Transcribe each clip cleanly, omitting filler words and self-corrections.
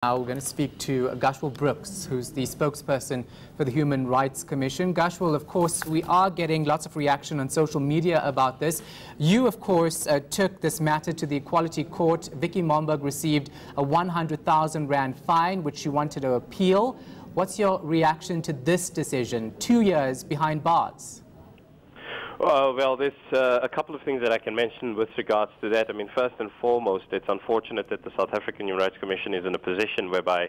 Now we're going to speak to Gushwell Brooks, who's the spokesperson for the Human Rights Commission. Gushwell, of course, we are getting lots of reaction on social media about this. You, of course, took this matter to the Equality Court. Vicki Momberg received a 100,000 Rand fine, which she wanted to appeal. What's your reaction to this decision, 2 years behind bars? Well, there's a couple of things that I can mention with regards to that. I mean, first and foremost, it's unfortunate that the South African Human Rights Commission is in a position whereby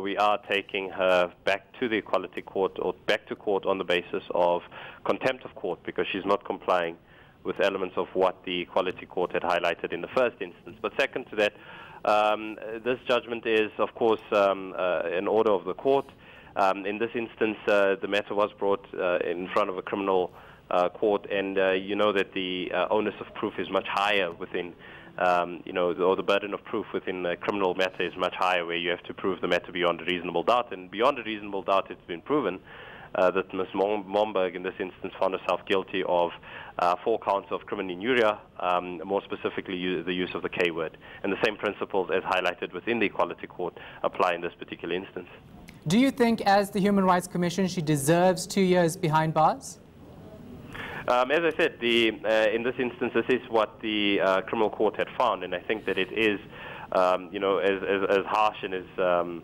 we are taking her back to the Equality Court or back to court on the basis of contempt of court because she's not complying with elements of what the Equality Court had highlighted in the first instance. But second to that, this judgment is, of course, an order of the court. In this instance, the matter was brought in front of a criminal court, and you know that the onus of proof is much higher within, or the burden of proof within a criminal matter is much higher, where you have to prove the matter beyond a reasonable doubt. And beyond a reasonable doubt, it's been proven that Ms. Momberg, in this instance, found herself guilty of 4 counts of crimen injuria, more specifically the use of the K word. And the same principles as highlighted within the Equality Court apply in this particular instance. Do you think, as the Human Rights Commission, she deserves 2 years behind bars? As I said, in this instance, this is what the criminal court had found, and I think that it is, as harsh and as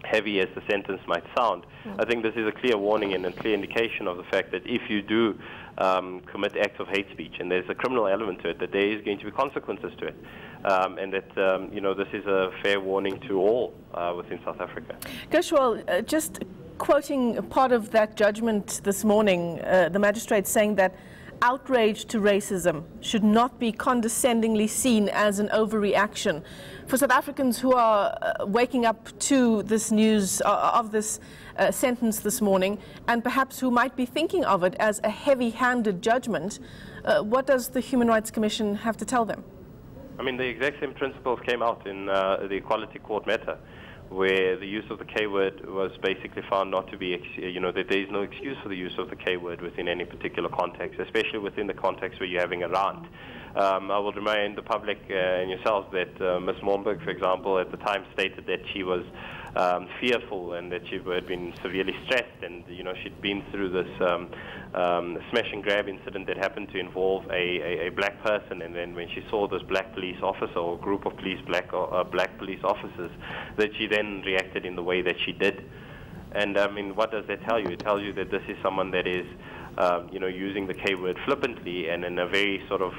heavy as the sentence might sound, I think this is a clear warning and a clear indication of the fact that if you do commit acts of hate speech, and there's a criminal element to it, that there is going to be consequences to it, and that this is a fair warning to all within South Africa. Gushwell, just quoting part of that judgment this morning, the magistrate saying that outrage to racism should not be condescendingly seen as an overreaction. For South Africans who are waking up to this news of this sentence this morning, and perhaps who might be thinking of it as a heavy-handed judgment, what does the Human Rights Commission have to tell them? I mean, the exact same principles came out in the Equality Court matter, where the use of the K word was basically found not to be, that there is no excuse for the use of the K word within any particular context, especially within the context where you're having a rant. I will remind the public and yourselves that Ms. Momberg, for example, at the time stated that she was fearful and that she had been severely stressed, and she'd been through this smash and grab incident that happened to involve a black person, and then when she saw this black police officer or group of black police officers, that she then reacted in the way that she did. And I mean, what does that tell you? It tells you that this is someone that is using the K word flippantly and in a very sort of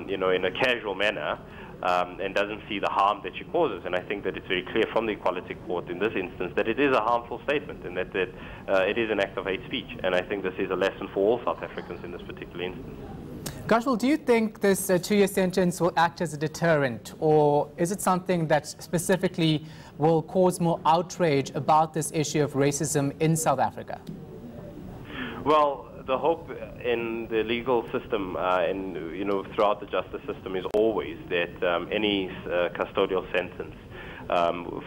in a casual manner, and doesn't see the harm that she causes. And I think that it's very clear from the Equality Court in this instance that it is a harmful statement and that it is an act of hate speech. And I think this is a lesson for all South Africans in this particular instance. Gushwell, do you think this 2-year sentence will act as a deterrent, or is it something that specifically will cause more outrage about this issue of racism in South Africa? Well, the hope in the legal system and throughout the justice system is always that any custodial sentence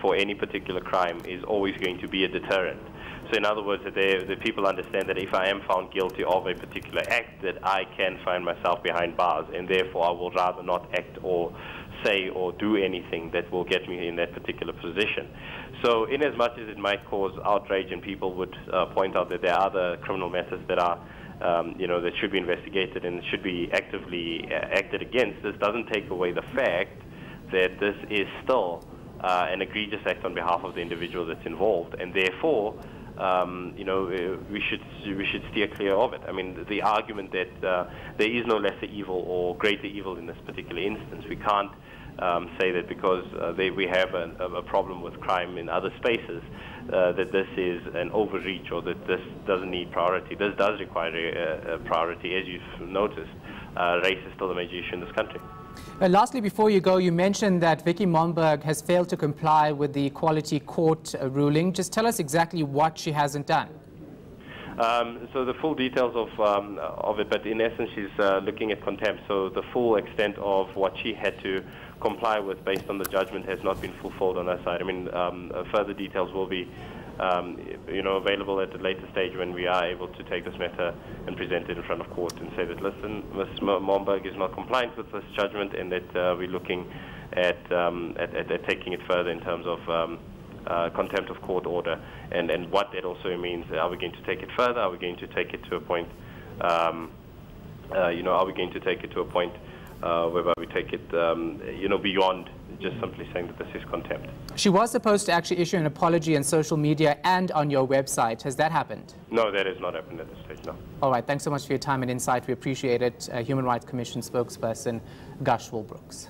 for any particular crime is always going to be a deterrent. So in other words, that the people understand that if I am found guilty of a particular act, that I can find myself behind bars, and therefore I will rather not act or say or do anything that will get me in that particular position. So in as much as it might cause outrage and people would point out that there are other criminal matters that are that should be investigated and should be actively acted against, this doesn't take away the fact that this is still an egregious act on behalf of the individual that's involved, and therefore we should steer clear of it. I mean, the argument that there is no lesser evil or greater evil in this particular instance, we can't say that because we have a problem with crime in other spaces, that this is an overreach or that this doesn't need priority. This does require a priority. As you've noticed, race is still a major issue in this country. Lastly, before you go, you mentioned that Vicki Momberg has failed to comply with the Equality Court ruling. Just tell us exactly what she hasn't done. So the full details of it, but in essence she's looking at contempt. So the full extent of what she had to comply with based on the judgment has not been fulfilled on her side. I mean, further details will be available at a later stage when we are able to take this matter and present it in front of court and say that, listen, Ms. Momberg is not compliant with this judgment, and that we're looking at taking it further in terms of contempt of court order, and what that also means. Are we going to take it further? Are we going to take it to a point? Are we going to take it to a point whereby we take it, beyond just simply saying that this is contempt? She was supposed to actually issue an apology on social media and on your website. Has that happened? No, that has not happened at this stage, no. All right, thanks so much for your time and insight. We appreciate it. Human Rights Commission spokesperson Gushwell Brooks.